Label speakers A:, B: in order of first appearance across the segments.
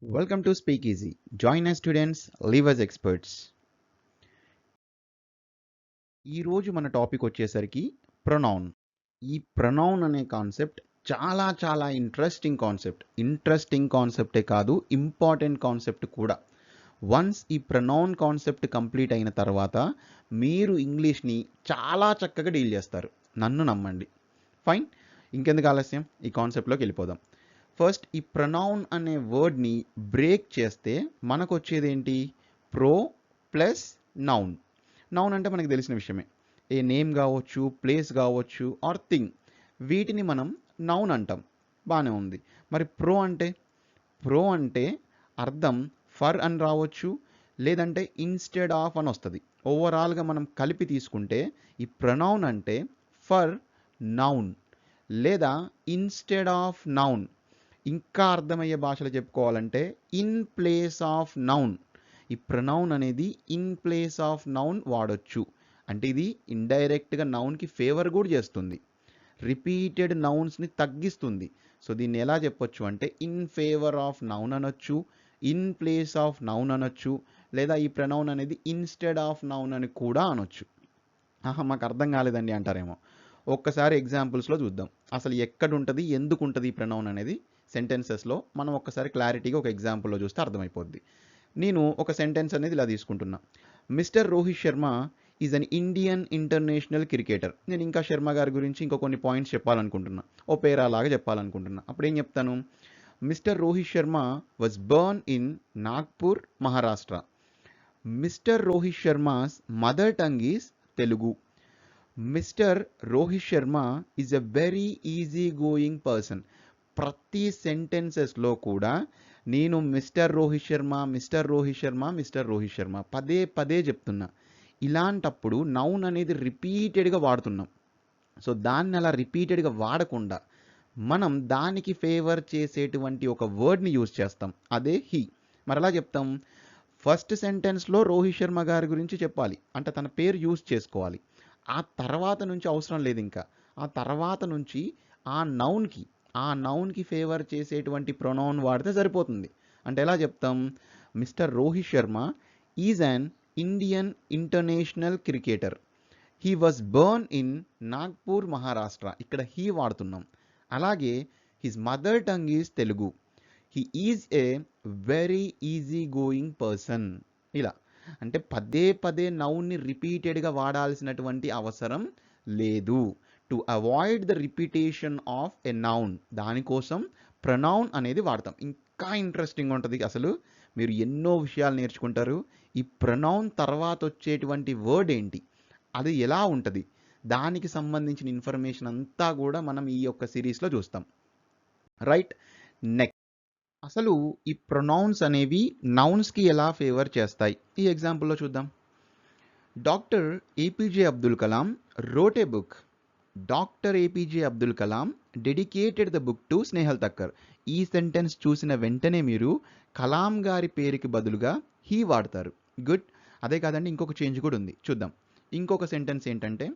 A: Welcome to Speak Easy. Join us students, leave us experts. ఈ రోజు మన topic వచ్చేసరికి ప్రొనౌన్. ఈ ప్రొనౌన్ అనే కాన్సెప్ట్ చాలా ఇంట్రెస్టింగ్ కాన్సెప్టే కాదు, ఇంపార్టెంట్ కాన్సెప్ట్ కూడా. వన్స్ ఈ ప్రొనౌన్ కాన్సెప్ట్ కంప్లీట్ అయిన తర్వాత మీరు ఇంగ్లీష్ని చాలా చక్కగా డీల్ చేస్తారు, నన్ను నమ్మండి. ఫైన్, ఇంకెందుకు ఆలస్యం, ఈ కాన్సెప్ట్లోకి వెళ్ళిపోదాం. ఫస్ట్ ఈ ప్రొనౌన్ అనే వర్డ్ని బ్రేక్ చేస్తే మనకు వచ్చేది ఏంటి? Pro plus noun. నౌన్ అంటే మనకు తెలిసిన విషయమే, ఏ నేమ్ కావచ్చు, ప్లేస్ కావచ్చు, ఆర్ థింగ్, వీటిని మనం నౌన్ అంటాం. బాగానే ఉంది. మరి ప్రో అంటే అర్థం ఫర్ అని రావచ్చు, లేదంటే ఇన్స్టెడ్ ఆఫ్ అని వస్తుంది. ఓవరాల్గా మనం కలిపి తీసుకుంటే ఈ ప్రొనౌన్ అంటే ఫర్ నౌన్ లేదా ఇన్స్టెడ్ ఆఫ్ నౌన్. ఇంకా అర్థమయ్యే భాషలో చెప్పుకోవాలంటే ఇన్ ప్లేస్ ఆఫ్ నౌన్. ఈ ప్రొనౌన్ అనేది ఇన్ ప్లేస్ ఆఫ్ నౌన్ వాడొచ్చు. అంటే ఇది ఇండైరెక్ట్గా నౌన్కి ఫేవర్ కూడా చేస్తుంది, రిపీటెడ్ నౌన్స్ని తగ్గిస్తుంది. సో దీన్ని ఎలా చెప్పొచ్చు అంటే ఇన్ ఫేవర్ ఆఫ్ నౌన్ అనొచ్చు, ఇన్ ప్లేస్ ఆఫ్ నౌన్ అనొచ్చు, లేదా ఈ ప్రొనౌన్ అనేది ఇన్స్టెడ్ ఆఫ్ నౌన్ అని కూడా అనొచ్చు. మాకు అర్థం కాలేదండి అంటారేమో. ఒక్కసారి ఎగ్జాంపుల్స్లో చూద్దాం అసలు ఎక్కడ ఉంటుంది, ఎందుకు ఉంటుంది ఈ ప్రొనౌన్ అనేది సెంటెన్సెస్లో. మనం ఒక్కసారి క్లారిటీగా ఒక ఎగ్జాంపుల్లో చూస్తే అర్థమైపోద్ది. నేను ఒక సెంటెన్స్ అనేది ఇలా తీసుకుంటున్నా. Mister Rohit Sharma is an Indian international cricketer. నేను ఇంకా శర్మ గారి గురించి ఇంకో కొన్ని పాయింట్స్ చెప్పాలనుకుంటున్నా, ఓ పేరా లాగా చెప్పాలనుకుంటున్నా. అప్పుడు ఏం చెప్తాను? Mister Rohit Sharma was burn in Nagpur, Maharashtra. Mister Rohit Sharma's mother tongue is Telugu. Mister Rohit Sharma is a very easy going person. ప్రతి సెంటెన్సెస్లో కూడా నేను మిస్టర్ రోహిత్ శర్మ పదే చెప్తున్నా. ఇలాంటప్పుడు నౌన్ అనేది రిపీటెడ్గా వాడుతున్నాం. సో దాన్ని అలా రిపీటెడ్గా వాడకుండా మనం దానికి ఫేవర్ చేసేటువంటి ఒక వర్డ్ని యూజ్ చేస్తాం, అదే హీ. మరి ఎలా చెప్తాం? ఫస్ట్ సెంటెన్స్లో రోహిత్ శర్మ గారి గురించి చెప్పాలి అంటే తన పేరు యూజ్ చేసుకోవాలి. ఆ తర్వాత నుంచి అవసరం లేదు, ఇంకా ఆ తర్వాత నుంచి ఆ నౌన్కి ఫేవర్ చేసేటువంటి ప్రొనౌన్ వాడితే సరిపోతుంది. అంటే ఎలా చెప్తాం? Mister Rohit Sharma is an Indian international cricketer. He was burn in Nagpur, Maharashtra. ఇక్కడ హీ వాడుతున్నాం. అలాగే his mother tongue is Telugu. He is a very easy going person. ఇలా అంటే పదే నౌన్ని రిపీటెడ్గా వాడాల్సినటువంటి అవసరం లేదు. To avoid the repetition of a noun, దానికోసం ప్రొనౌన్ అనేది వాడతాం. ఇంకా ఇంట్రెస్టింగ్ ఉంటుంది, అసలు మీరు ఎన్నో విషయాలు నేర్చుకుంటారు. ఈ ప్రొనౌన్ తర్వాత వచ్చేటువంటి వర్డ్ ఏంటి, అది ఎలా ఉంటుంది, దానికి సంబంధించిన ఇన్ఫర్మేషన్ అంతా కూడా మనం ఈ యొక్క సిరీస్లో చూస్తాం. రైట్, నెక్స్ట్ అసలు ఈ ప్రొనౌన్స్ అనేవి నౌన్స్కి ఎలా ఫేవర్ చేస్తాయి ఈ ఎగ్జాంపుల్లో చూద్దాం. Doctor APJ Abdul Kalam wrote a book. Doctor APJ Abdul Kalam dedicated the book to Snehal Thakkar. ఈ సెంటెన్స్ చూసిన వెంటనే మీరు కలాం గారి పేరుకి బదులుగా హీ వాడతారు. గుడ్. అదే కాదండి, ఇంకొక చేంజ్ కూడా ఉంది, చూద్దాం. ఇంకొక సెంటెన్స్ ఏంటంటే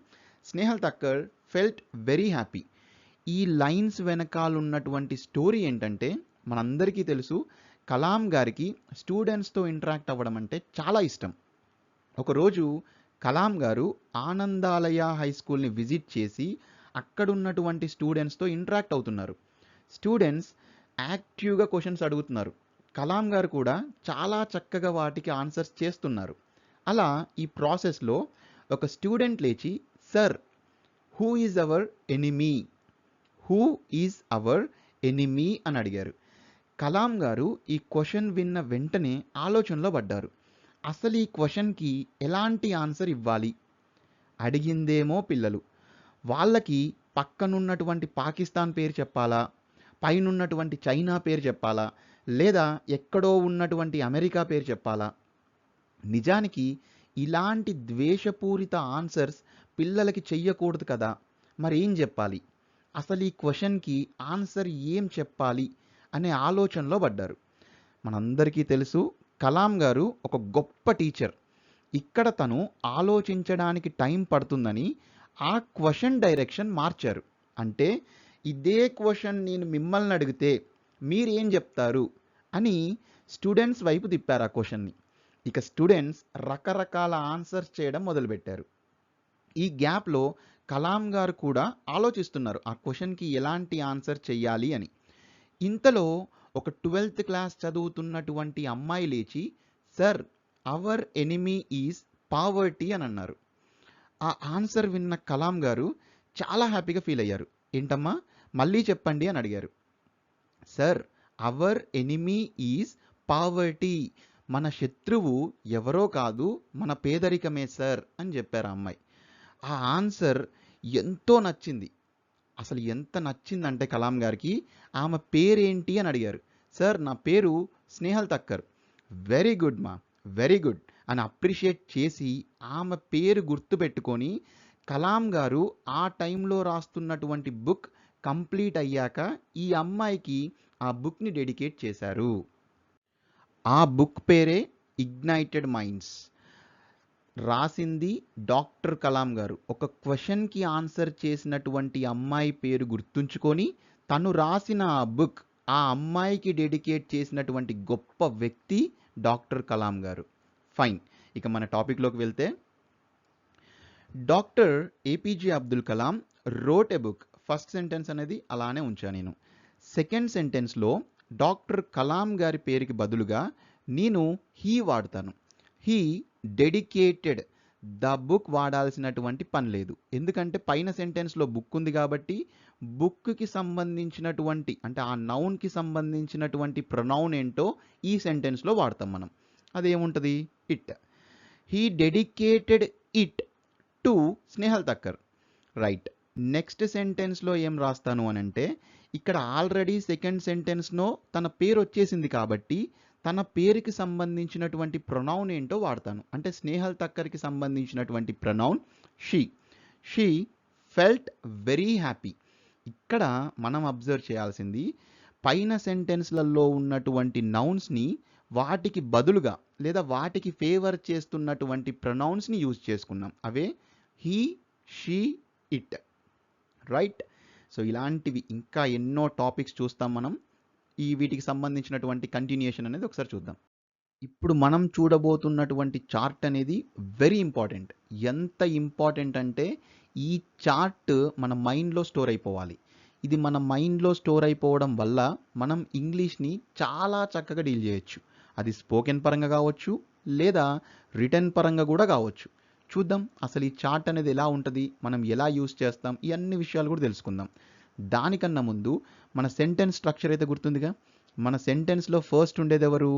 A: Snehal Thakkar felt very happy. ఈ లైన్స్ వెనకాల ఉన్నటువంటి స్టోరీ ఏంటంటే మనందరికీ తెలుసు, కలాం గారికి స్టూడెంట్స్తో ఇంటరాక్ట్ అవ్వడం అంటే చాలా ఇష్టం. ఒకరోజు కలాం గారు ఆనందాలయ హై స్కూల్ని విజిట్ చేసి అక్కడున్నటువంటి స్టూడెంట్స్తో ఇంటరాక్ట్ అవుతున్నారు. స్టూడెంట్స్ యాక్టివ్గా క్వశ్చన్స్ అడుగుతున్నారు, కలాం గారు కూడా చాలా చక్కగా వాటికి ఆన్సర్స్ చేస్తున్నారు. అలా ఈ ప్రాసెస్లో ఒక స్టూడెంట్ లేచి, sir, who is our enemy అని అడిగారు. కలాం గారు ఈ క్వశ్చన్ విన్న వెంటనే ఆలోచనలో పడ్డారు. అసలు ఈ క్వశ్చన్కి ఎలాంటి ఆన్సర్ ఇవ్వాలి? అడిగిందేమో పిల్లలు, వాళ్ళకి పక్కనున్నటువంటి పాకిస్తాన్ పేరు చెప్పాలా, పైనున్నటువంటి చైనా పేరు చెప్పాలా, లేదా ఎక్కడో ఉన్నటువంటి అమెరికా పేరు చెప్పాలా? నిజానికి ఇలాంటి ద్వేషపూరిత ఆన్సర్స్ పిల్లలకి చెయ్యకూడదు కదా. మరి ఏం చెప్పాలి? అసలు ఈ క్వశ్చన్కి ఆన్సర్ ఏం చెప్పాలి అనే ఆలోచనలో పడ్డారు. మనందరికీ తెలుసు, కలాం గారు ఒక గొప్ప టీచర్. ఇక్కడ తను ఆలోచించడానికి టైం పడుతుందని ఆ క్వశ్చన్ డైరెక్షన్ మార్చారు. అంటే ఇదే క్వశ్చన్ నేను మిమ్మల్ని అడిగితే మీరేం చెప్తారు అని స్టూడెంట్స్ వైపు తిప్పారు ఆ క్వశ్చన్ని. ఇక స్టూడెంట్స్ రకరకాల ఆన్సర్స్ చేయడం మొదలుపెట్టారు. ఈ గ్యాప్లో కలాం గారు కూడా ఆలోచిస్తున్నారు ఆ క్వశ్చన్కి ఎలాంటి ఆన్సర్ చెయ్యాలి అని. ఇంతలో ఒక 12th క్లాస్ చదువుతున్నటువంటి అమ్మాయి లేచి, sir our enemy is poverty అని అన్నారు. ఆ ఆన్సర్ విన్న కలాం గారు చాలా హ్యాపీగా ఫీల్ అయ్యారు. ఏంటమ్మా మళ్ళీ చెప్పండి అని అడిగారు. Sir our enemy is poverty, మన శత్రువు ఎవరో కాదు మన పేదరికమే సార్ అని చెప్పారు ఆ అమ్మాయి. ఆ ఆన్సర్ ఎంతో నచ్చింది. అసలు ఎంత నచ్చిందంటే కలాం గారికి ఆమె పేరేంటి అని అడిగారు. సార్ నా పేరు స్నేహల్ తక్కర్. వెరీ గుడ్ మా, వెరీ గుడ్ అని అప్రిషియేట్ చేసి ఆమె పేరు గుర్తుపెట్టుకొని కలాం గారు ఆ టైంలో రాస్తున్నటువంటి బుక్ కంప్లీట్ అయ్యాక ఈ అమ్మాయికి ఆ బుక్ని డెడికేట్ చేశారు. ఆ బుక్ పేరే ఇగ్నైటెడ్ మైండ్స్. రాసింది డాక్టర్ కలాం గారు. ఒక క్వశ్చన్కి ఆన్సర్ చేసినటువంటి అమ్మాయి పేరు గుర్తుంచుకొని తను రాసిన ఆ బుక్ ఆ అమ్మాయికి డెడికేట్ చేసినటువంటి గొప్ప వ్యక్తి డాక్టర్ కలాం గారు. ఫైన్, ఇక మన టాపిక్లోకి వెళ్తే, doctor APJ Abdul Kalam wrote a book. First sentence అనేది అలానే ఉంచా నేను. సెకండ్ సెంటెన్స్లో డాక్టర్ కలాం గారి పేరుకి బదులుగా నేను హీ వాడతాను. హీ డెడికేటెడ్ ద బుక్ వాడాల్సినటువంటి పని లేదు. ఎందుకంటే పైన సెంటెన్స్లో బుక్ ఉంది కాబట్టి బుక్కి సంబంధించినటువంటి అంటే ఆ నౌన్కి సంబంధించినటువంటి ప్రొనౌన్ ఏంటో ఈ సెంటెన్స్లో వాడతాం మనం. అదేముంటుంది? It. He dedicated it to Snehal Thakkar. Right. Next సెంటెన్స్లో ఏం రాస్తాను అని అంటే, ఇక్కడ ఆల్రెడీ సెకండ్ సెంటెన్స్లో తన పేరు వచ్చేసింది కాబట్టి తన పేరుకి సంబంధించినటువంటి ప్రొనౌన్ ఏంటో వాడతాను. అంటే స్నేహల్ తక్కర్కి సంబంధించినటువంటి pronoun she. She felt very happy. ఇక్కడ మనం అబ్జర్వ్ చేయాల్సింది పైన సెంటెన్స్లలో ఉన్నటువంటి నౌన్స్ని వాటికి బదులుగా లేదా వాటికి ఫేవర్ చేస్తున్నటువంటి ప్రొనౌన్స్ని యూజ్ చేసుకున్నాం. Away he, she, it. Right. So ఇలాంటివి ఇంకా ఎన్నో టాపిక్స్ చూస్తాం మనం. వీటికి సంబంధించినటువంటి కంటిన్యూషన్ అనేది ఒకసారి చూద్దాం. ఇప్పుడు మనం చూడబోతున్నటువంటి చార్ట్ అనేది వెరీ ఇంపార్టెంట్. ఎంత ఇంపార్టెంట్ అంటే ఈ చార్ట్ మన మైండ్లో స్టోర్ అయిపోవాలి. ఇది మన మైండ్లో స్టోర్ అయిపోవడం వల్ల మనం ఇంగ్లీష్ని చాలా చక్కగా డీల్ చేయొచ్చు. అది స్పోకెన్ పరంగా కావచ్చు లేదా రిటర్న్ పరంగా కూడా కావచ్చు. చూద్దాం అసలు ఈ చార్ట్ అనేది ఎలా ఉంటుంది, మనం ఎలా యూస్ చేస్తాం, ఈ అన్ని విషయాలు కూడా తెలుసుకుందాం. దానికన్నా ముందు మన సెంటెన్స్ స్ట్రక్చర్ అయితే గుర్తుందిగా. మన సెంటెన్స్లో ఫస్ట్ ఉండేది ఎవరు?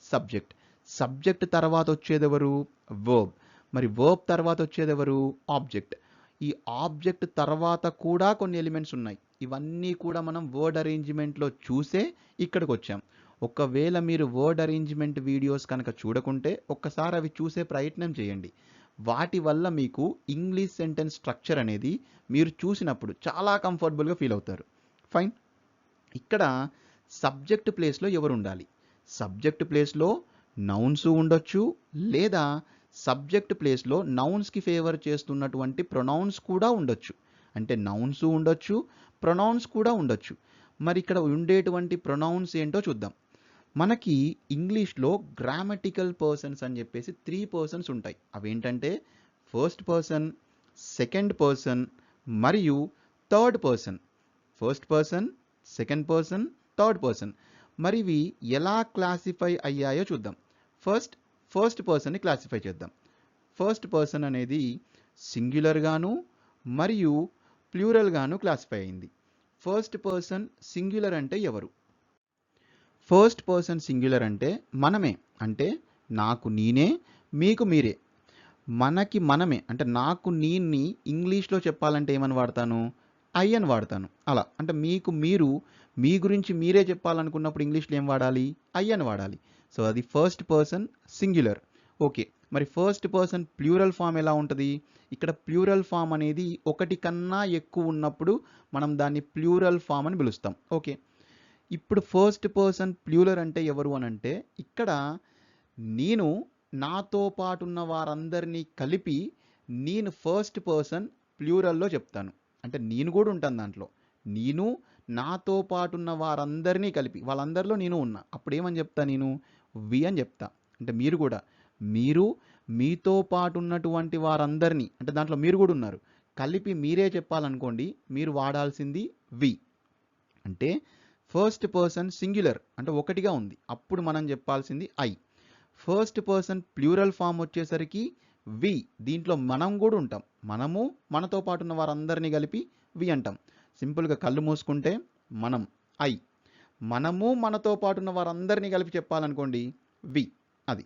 A: సబ్జెక్ట్. సబ్జెక్ట్ తర్వాత వచ్చేది ఎవరు? వర్బ్. మరి వర్బ్ తర్వాత వచ్చేది ఎవరు? ఆబ్జెక్ట్. ఈ ఆబ్జెక్ట్ తర్వాత కూడా కొన్ని ఎలిమెంట్స్ ఉన్నాయి. ఇవన్నీ కూడా మనం వర్డ్ అరేంజ్మెంట్లో చూసే ఇక్కడికి వచ్చాం. ఒకవేళ మీరు వర్డ్ అరేంజ్మెంట్ వీడియోస్ కనుక చూడకుంటే ఒక్కసారి అవి చూసే ప్రయత్నం చేయండి. వాటి వల్ల మీకు ఇంగ్లీష్ సెంటెన్స్ స్ట్రక్చర్ అనేది మీరు చూసినప్పుడు చాలా కంఫర్టబుల్గా ఫీల్ అవుతారు. ఫైన్. ఇక్కడ సబ్జెక్ట్ ప్లేస్లో ఎవరు ఉండాలి? సబ్జెక్ట్ ప్లేస్లో నౌన్స్ ఉండొచ్చు లేదా సబ్జెక్ట్ ప్లేస్లో నౌన్స్కి ఫేవర్ చేస్తున్నటువంటి ప్రొనౌన్స్ కూడా ఉండొచ్చు. అంటే నౌన్స్ ఉండొచ్చు, ప్రొనౌన్స్ కూడా ఉండొచ్చు. మరి ఇక్కడ ఉండేటువంటి ప్రొనౌన్స్ ఏంటో చూద్దాం. మనకి ఇంగ్లీష్లో గ్రామటికల్ పర్సన్స్ అని చెప్పేసి 3 పర్సన్స్ ఉంటాయి. అవేంటంటే ఫస్ట్ పర్సన్, సెకండ్ పర్సన్ మరియు third person. First person, second person, third person. మరి ఇవి ఎలా క్లాసిఫై అయ్యాయో చూద్దాం. ఫస్ట్ పర్సన్ని క్లాసిఫై చేద్దాం. ఫస్ట్ పర్సన్ అనేది సింగ్యులర్ గాను మరియు ప్లూరల్ గాను క్లాసిఫై అయింది. ఫస్ట్ పర్సన్ సింగ్యులర్ అంటే ఎవరు? ఫస్ట్ పర్సన్ సింగ్యులర్ అంటే మనమే. అంటే నాకు నేనే, మీకు మీరే. మనకి మనమే అంటే నాకు నేన్ని ఇంగ్లీష్లో చెప్పాలంటే ఏమని వాడతాను? ఐ అని వాడతాను. అలా అంటే మీకు మీరు మీ గురించి మీరే చెప్పాలనుకున్నప్పుడు ఇంగ్లీష్లో ఏం వాడాలి? ఐ అని వాడాలి. సో అది ఫస్ట్ పర్సన్ సింగ్యులర్. ఓకే. మరి ఫస్ట్ పర్సన్ ప్లూరల్ ఫామ్ ఎలా ఉంటుంది? ఇక్కడ ప్లూరల్ ఫామ్ అనేది ఒకటి కన్నా ఎక్కువ ఉన్నప్పుడు మనం దాన్ని ప్లూరల్ ఫామ్ అని పిలుస్తాం. ఓకే. ఇప్పుడు ఫస్ట్ పర్సన్ ప్లూరల్ అంటే ఎవరు అని అంటే ఇక్కడ నేను నాతో పాటు ఉన్న వారందరినీ కలిపి నేను ఫస్ట్ పర్సన్ ప్లూరల్లో చెప్తాను. అంటే నేను కూడా ఉంటాను దాంట్లో. నేను నాతో పాటు ఉన్న వారందరినీ కలిపి వాళ్ళందరిలో నేను ఉన్నా. అప్పుడు ఏమని చెప్తా? నేను వి అని చెప్తా. అంటే మీరు కూడా మీరు మీతో పాటు ఉన్నటువంటి వారందరినీ అంటే దాంట్లో మీరు కూడా ఉన్నారు కలిపి మీరే చెప్పాలనుకోండి మీరు వాడాల్సింది వి. అంటే ఫస్ట్ పర్సన్ సింగులర్ అంటే ఒకటిగా ఉంది అప్పుడు మనం చెప్పాల్సింది I. First person plural form వచ్చేసరికి వి. దీంట్లో మనం కూడా ఉంటాం. మనము మనతో పాటు ఉన్న వారందరినీ కలిపి వి అంటాం. సింపుల్గా కళ్ళు మూసుకుంటే మనం ఐ. మనము మనతో పాటు ఉన్న వారందరినీ కలిపి చెప్పాలనుకోండి వి. అది.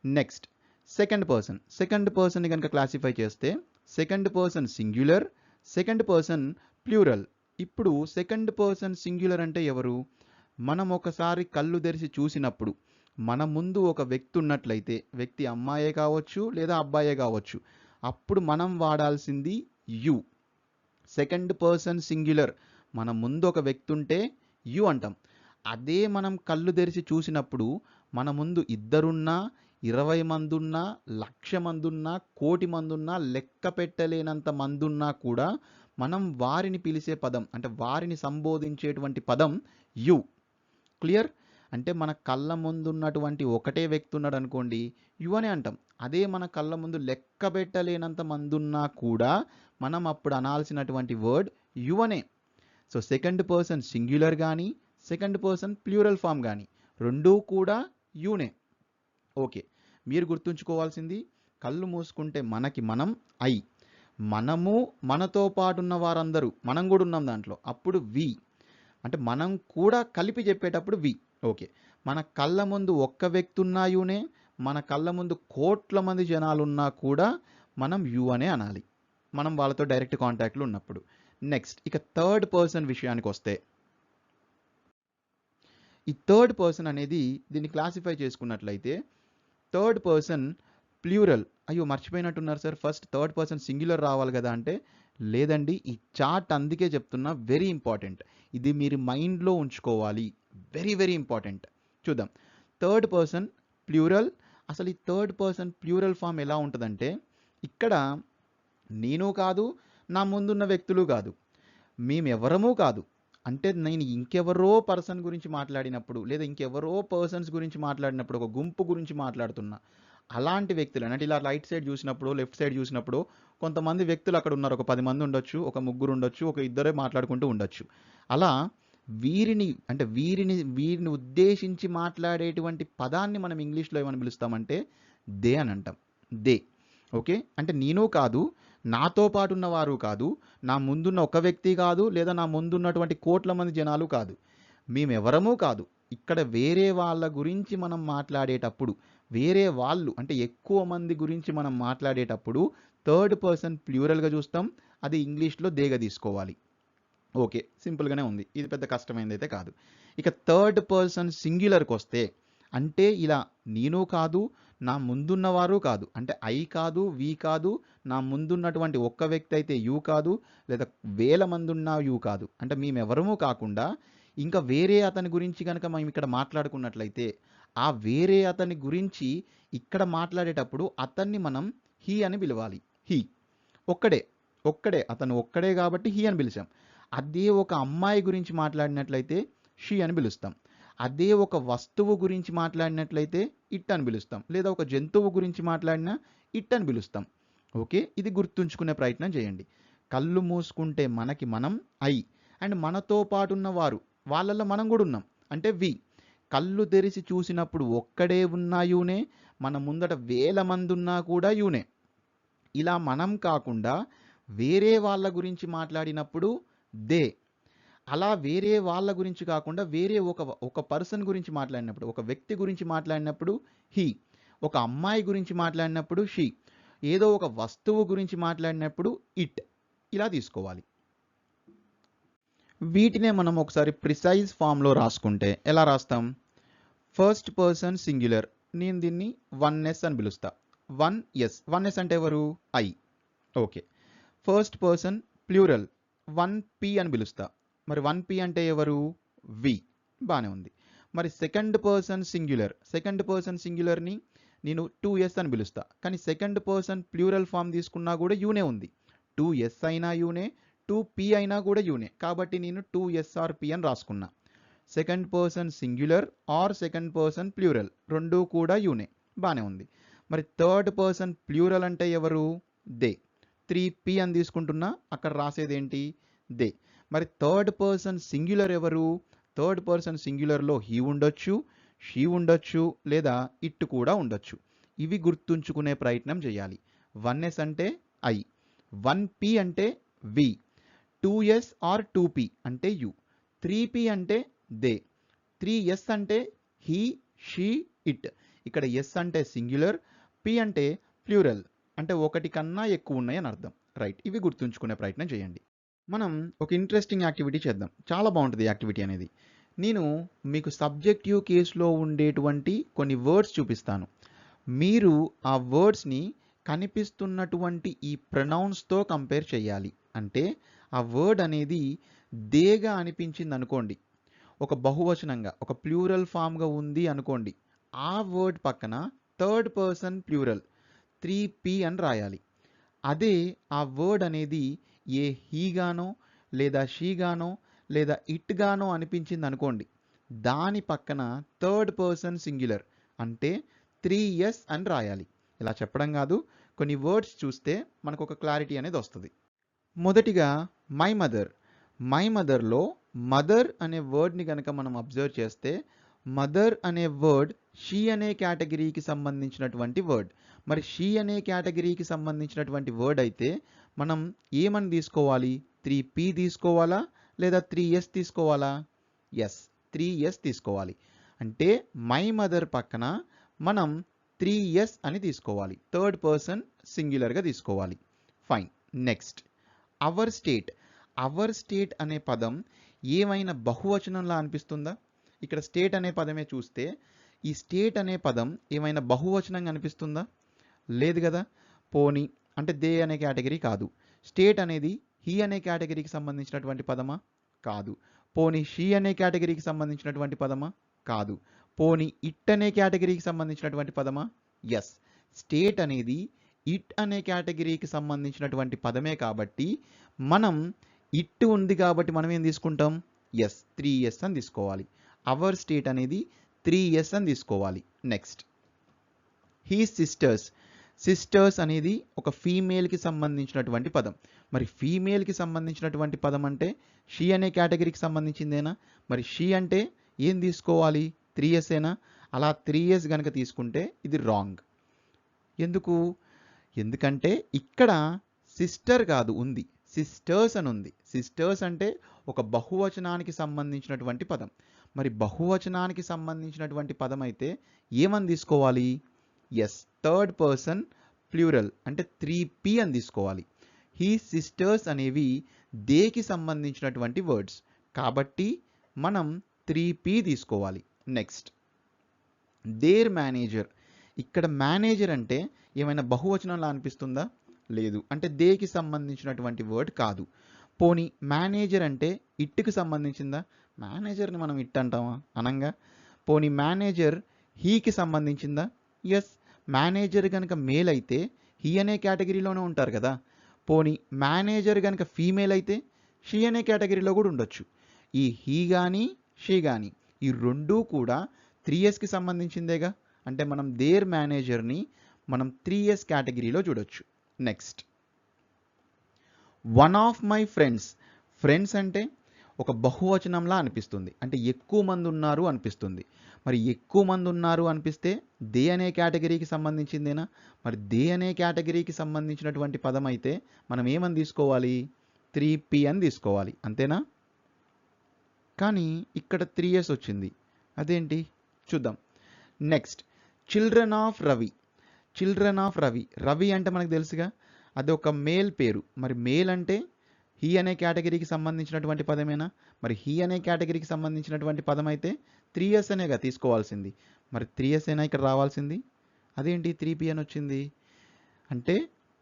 A: Next second person. సెకండ్ పర్సన్ని కనుక క్లాసిఫై చేస్తే second person singular, second person plural. ఇప్పుడు సెకండ్ పర్సన్ సింగులర్ అంటే ఎవరు? మనం ఒకసారి కళ్ళు తెరిచి చూసినప్పుడు మన ముందు ఒక వ్యక్తి ఉన్నట్లయితే వ్యక్తి అమ్మాయే కావచ్చు లేదా అబ్బాయే కావచ్చు అప్పుడు మనం వాడాల్సింది యు. సెకండ్ పర్సన్ సింగులర్ మన ముందు ఒక వ్యక్తి ఉంటే యు అంటాం. అదే మనం కళ్ళు తెరిచి చూసినప్పుడు మన ముందు ఇద్దరున్నా 20 మంది ఉన్నా 1,00,000 మంది ఉన్నా 1,00,00,000 మంది ఉన్నా లెక్క పెట్టలేనంత మంది ఉన్నా కూడా మనం వారిని పిలిచే పదం అంటే వారిని సంబోధించేటువంటి పదం యు. క్లియర్? అంటే మన కళ్ళ ముందు ఉన్నటువంటి ఒకటే వ్యక్తి ఉన్నాడు అనుకోండి యు అనే అంటాం. అదే మన కళ్ళ ముందు లెక్క పెట్టలేనంత మంది ఉన్నా కూడా మనం అప్పుడు అనాల్సినటువంటి వర్డ్ యు అనే. సో సెకండ్ పర్సన్ సింగులర్ కానీ సెకండ్ పర్సన్ ప్లూరల్ ఫామ్ కానీ రెండూ కూడా యునే. ఓకే, మీరు గుర్తుంచుకోవాల్సింది కళ్ళు మూసుకుంటే మనకి మనం ఐ, మనము మనతో పాటు ఉన్న వారందరూ మనం కూడా ఉన్నాం దాంట్లో అప్పుడు వి. అంటే మనం కూడా కలిపి చెప్పేటప్పుడు వి. ఓకే, మన కళ్ళ ముందు ఒక్క వ్యక్తి ఉన్నా యునే, మన కళ్ళ ముందు కోట్ల మంది జనాలు ఉన్నా కూడా మనం యు అనే అనాలి మనం వాళ్ళతో డైరెక్ట్ కాంటాక్ట్లో ఉన్నప్పుడు. నెక్స్ట్ ఇక థర్డ్ పర్సన్ విషయానికి వస్తే ఈ థర్డ్ పర్సన్ అనేది దీన్ని క్లాసిఫై చేసుకున్నట్లయితే థర్డ్ పర్సన్ ప్లూరల్. అయ్యో మర్చిపోయినట్టున్నారు sir, first third person singular రావాలి కదా అంటే లేదండి, ఈ చార్ట్ అందుకే చెప్తున్నా వెరీ ఇంపార్టెంట్. ఇది మీరు మైండ్లో ఉంచుకోవాలి, వెరీ వెరీ ఇంపార్టెంట్. చూద్దాం థర్డ్ పర్సన్ ప్లూరల్. అసలు ఈ థర్డ్ పర్సన్ ప్లూరల్ ఫామ్ ఎలా ఉంటుందంటే ఇక్కడ నేను కాదు నా ముందున్న వ్యక్తులు కాదు మేమెవరమూ కాదు. అంటే నేను ఇంకెవరో పర్సన్ గురించి మాట్లాడినప్పుడు లేదా ఇంకెవరో పర్సన్స్ గురించి మాట్లాడినప్పుడు ఒక గుంపు గురించి మాట్లాడుతున్నా అలాంటి వ్యక్తులు అంటే ఇలా రైట్ సైడ్ చూసినప్పుడు లెఫ్ట్ సైడ్ చూసినప్పుడు కొంతమంది వ్యక్తులు అక్కడ ఉన్నారు. ఒక 10 మంది ఉండొచ్చు, ఒక ముగ్గురు ఉండొచ్చు, ఒక ఇద్దరే మాట్లాడుకుంటూ ఉండొచ్చు. అలా వీరిని ఉద్దేశించి మాట్లాడేటువంటి పదాన్ని మనం ఇంగ్లీష్లో ఏమని పిలుస్తామంటే దే అని అంటాం. దే. ఓకే, అంటే నేను కాదు, నాతో పాటు ఉన్నవారు కాదు, నా ముందున్న ఒక వ్యక్తి కాదు లేదా నా ముందున్నటువంటి కోట్ల మంది జనాలు కాదు, మేమెవరమూ కాదు. ఇక్కడ వేరే వాళ్ళ గురించి మనం మాట్లాడేటప్పుడు వేరే వాళ్ళు అంటే ఎక్కువ మంది గురించి మనం మాట్లాడేటప్పుడు థర్డ్ పర్సన్ ప్లూరల్గా చూస్తాం. అది ఇంగ్లీష్లో దేగా తీసుకోవాలి. ఓకే, సింపుల్గానే ఉంది, ఇది పెద్ద కష్టమైనది అయితే కాదు. ఇక థర్డ్ పర్సన్ సింగులర్కి వస్తే అంటే ఇలా నేను కాదు నా ముందున్నవారు కాదు, అంటే ఐ కాదు వి కాదు, నా ముందున్నటువంటి ఒక్క వ్యక్తి అయితే యు కాదు, లేదా 1000 మంది ఉన్న యు కాదు, అంటే మేమెవరమూ కాకుండా ఇంకా వేరే అతని గురించి కనుక మనం ఇక్కడ మాట్లాడుకున్నట్లయితే ఆ వేరే అతని గురించి ఇక్కడ మాట్లాడేటప్పుడు అతన్ని మనం హీ అని పిలవాలి. హీ ఒక్కడే అతను ఒక్కడే కాబట్టి హీ అని పిలిచాం. అదే ఒక అమ్మాయి గురించి మాట్లాడినట్లయితే షీ అని పిలుస్తాం. అదే ఒక వస్తువు గురించి మాట్లాడినట్లయితే ఇట్ అని పిలుస్తాం, లేదా ఒక జంతువు గురించి మాట్లాడినా ఇట్ అని పిలుస్తాం. ఓకే, ఇది గుర్తుంచుకునే ప్రయత్నం చేయండి. కళ్ళు మూసుకుంటే మనకి మనం ఐ అండ్ మనతో పాటు ఉన్న వారు వాళ్ళల్లో మనం కూడా ఉన్నాం అంటే వి. కళ్ళు తెరిచి చూసినప్పుడు ఒక్కడే ఉన్నా యూనే, మన ముందట 1000 మంది ఉన్నా కూడా యూనే. ఇలా మనం కాకుండా వేరే వాళ్ళ గురించి మాట్లాడినప్పుడు దే. అలా వేరే వాళ్ళ గురించి కాకుండా వేరే ఒక పర్సన్ గురించి మాట్లాడినప్పుడు ఒక వ్యక్తి గురించి మాట్లాడినప్పుడు హీ, ఒక అమ్మాయి గురించి మాట్లాడినప్పుడు షీ, ఏదో ఒక వస్తువు గురించి మాట్లాడినప్పుడు ఇట్. ఇలా తీసుకోవాలి. వీటినే మనం ఒకసారి ప్రిసైజ్ ఫామ్లో రాసుకుంటే ఎలా రాస్తాం? ఫస్ట్ పర్సన్ సింగులర్, నేను దీన్ని 1s అని పిలుస్తా. 1s అంటే ఎవరు? I. Okay. First person plural 1p అని పిలుస్తా. మరి 1p అంటే ఎవరు? వి. బాగానే ఉంది. మరి సెకండ్ పర్సన్ సింగులర్ని నేను 2s అని పిలుస్తా. కానీ సెకండ్ పర్సన్ ప్లూరల్ ఫామ్ తీసుకున్నా కూడా యూనే ఉంది. 2s అయినా యూనే, 2p అయినా కూడా యూనే, కాబట్టి నేను 2s or p అని రాసుకున్నా. Second person singular or second person plural, రెండు కూడా యూనే, బాగానే ఉంది. మరి థర్డ్ పర్సన్ ప్లూరల్ అంటే ఎవరు? దే. 3p అని తీసుకుంటున్నా, అక్కడ రాసేది ఏంటి? దే. మరి థర్డ్ పర్సన్ సింగ్యులర్ ఎవరు? థర్డ్ పర్సన్ సింగ్యులర్లో హీ ఉండొచ్చు, షీ ఉండొచ్చు, లేదా ఇట్ కూడా ఉండొచ్చు. ఇవి గుర్తుంచుకునే ప్రయత్నం చేయాలి. 1s అంటే ఐ, 1p అంటే వి, 2s ఆర్ 2p అంటే యు, 3p అంటే దే, 3s అంటే హీ, షీ, ఇట్. ఇక్కడ ఎస్ అంటే సింగ్యులర్, పి అంటే ప్లూరల్, అంటే ఒకటి కన్నా ఎక్కువ ఉన్నాయి అని అర్థం. రైట్, ఇవి గుర్తుంచుకునే ప్రయత్నం చేయండి. మనం ఒక ఇంట్రెస్టింగ్ యాక్టివిటీ చేద్దాం. చాలా బాగుంటుంది యాక్టివిటీ అనేది. నేను మీకు సబ్జెక్టివ్ కేసులో ఉండేటువంటి కొన్ని వర్డ్స్ చూపిస్తాను. మీరు ఆ వర్డ్స్ని కనిపిస్తున్నటువంటి ఈ ప్రొనౌన్స్తో కంపేర్ చేయాలి. అంటే ఆ వర్డ్ అనేది దేగా అనిపించింది అనుకోండి, ఒక బహువచనంగా, ఒక ప్లూరల్ ఫామ్గా ఉంది అనుకోండి, ఆ వర్డ్ పక్కన థర్డ్ పర్సన్ ప్లూరల్ 3p అని రాయాలి. అదే ఆ వర్డ్ అనేది ఏ హీగానో లేదా షీగానో లేదా ఇట్ గానో అనిపించింది అనుకోండి, దాని పక్కన థర్డ్ పర్సన్ సింగ్యులర్ అంటే 3s అని రాయాలి. ఇలా చెప్పడం కాదు, కొన్ని వర్డ్స్ చూస్తే మనకు ఒక క్లారిటీ అనేది వస్తుంది. మొదటిగా మై మదర్. మై మదర్లో మదర్ అనే వర్డ్ని కనుక మనం అబ్జర్వ్ చేస్తే, మదర్ అనే వర్డ్ షీ అనే కేటగిరీకి సంబంధించినటువంటి వర్డ్. మరి షీ అనే కేటగిరీకి సంబంధించినటువంటి వర్డ్ అయితే మనం ఏమని తీసుకోవాలి? 3p తీసుకోవాలా లేదా 3s తీసుకోవాలా? ఎస్, 3s తీసుకోవాలి. అంటే మై మదర్ పక్కన మనం 3s అని తీసుకోవాలి, థర్డ్ పర్సన్ సింగ్యులర్గా తీసుకోవాలి. Fine. Next, our state. Our state అనే పదం ఏమైనా బహువచనంలా అనిపిస్తుందా? ఇక్కడ స్టేట్ అనే పదమే చూస్తే ఈ స్టేట్ అనే పదం ఏమైనా బహువచనంగా అనిపిస్తుందా? లేదు కదా. పోనీ అంటే దే అనే కేటగిరీ కాదు. స్టేట్ అనేది హీ అనే కేటగిరీకి సంబంధించినటువంటి పదమా? కాదు. పోనీ షీ అనే కేటగిరీకి సంబంధించినటువంటి పదమా? కాదు. పోనీ ఇట్ అనే కేటగిరీకి సంబంధించినటువంటి పదమా? ఎస్, స్టేట్ అనేది ఇట్ అనే కేటగిరీకి సంబంధించినటువంటి పదమే కాబట్టి మనం ఇట్ ఉంది కాబట్టి మనం ఏం తీసుకుంటాం? ఎస్, 3s అని తీసుకోవాలి. అవర్ స్టేట్ అనేది 3s అని తీసుకోవాలి. Next, he sisters. సిస్టర్స్ అనేది ఒక ఫీమేల్కి సంబంధించినటువంటి పదం. మరి ఫీమేల్కి సంబంధించినటువంటి పదం అంటే షీ అనే కేటగిరీకి సంబంధించిందేనా? మరి షీ అంటే ఏం తీసుకోవాలి? 3s ఏనా? అలా 3s కనుక తీసుకుంటే ఇది రాంగ్. ఎందుకు? ఎందుకంటే ఇక్కడ సిస్టర్ కాదు ఉంది, సిస్టర్స్ అని ఉంది. సిస్టర్స్ అంటే ఒక బహువచనానికి సంబంధించినటువంటి పదం. మరి బహువచనానికి సంబంధించినటువంటి పదం అయితే ఏమని తీసుకోవాలి? ఎస్, థర్డ్ పర్సన్ ప్లూరల్ అంటే 3p అని తీసుకోవాలి. హీ సిస్టర్స్ అనేవి దేకి సంబంధించినటువంటి వర్డ్స్ కాబట్టి మనం 3p తీసుకోవాలి. Next, their manager. ఇక్కడ మేనేజర్ అంటే ఏమైనా బహువచనంలా అనిపిస్తుందా? లేదు, అంటే దేకి సంబంధించినటువంటి వర్డ్ కాదు. పోనీ మేనేజర్ అంటే ఇట్కి సంబంధించిందా? మేనేజర్ని మనం ఇట్ అంటామా? అనంగా. పోనీ మేనేజర్ హీకి సంబంధించిందా? ఎస్, మేనేజర్ కనుక మేల్ అయితే హీ అనే కేటగిరీలోనే ఉంటారు కదా. పోనీ మేనేజర్ కనుక ఫీమేల్ అయితే షీ అనే కేటగిరీలో కూడా ఉండొచ్చు. ఈ హీ కానీ షీ కానీ ఈ రెండూ కూడా 3sకి సంబంధించిందేగా. అంటే మనం దేర్ మేనేజర్ని మనం 3s కేటగిరీలో చూడొచ్చు. Next, one of my friends. Friends అంటే ఒక బహువచనంలా అనిపిస్తుంది, అంటే ఎక్కువ మంది ఉన్నారు అనిపిస్తుంది. మరి ఎక్కువ మంది ఉన్నారు అనిపిస్తే దే అనే కేటగిరీకి సంబంధించిందేనా? మరి దే అనే కేటగిరీకి సంబంధించినటువంటి పదం అయితే మనం ఏమని తీసుకోవాలి? 3p అని తీసుకోవాలి, అంతేనా? కానీ ఇక్కడ 3s వచ్చింది, అదేంటి చూద్దాం. Next, children of Ravi. Children of Ravi. Ravi అంటే మనకు తెలుసుగా, అది ఒక మేల్ పేరు. మరి మేల్ అంటే హీ అనే కేటగిరీకి సంబంధించినటువంటి పదమేనా? మరి హీ అనే కేటగిరీకి సంబంధించినటువంటి పదం అయితే 3s అనేగా తీసుకోవాల్సింది. మరి 3s అయినా ఇక్కడ రావాల్సింది, అదేంటి 3p అని వచ్చింది? అంటే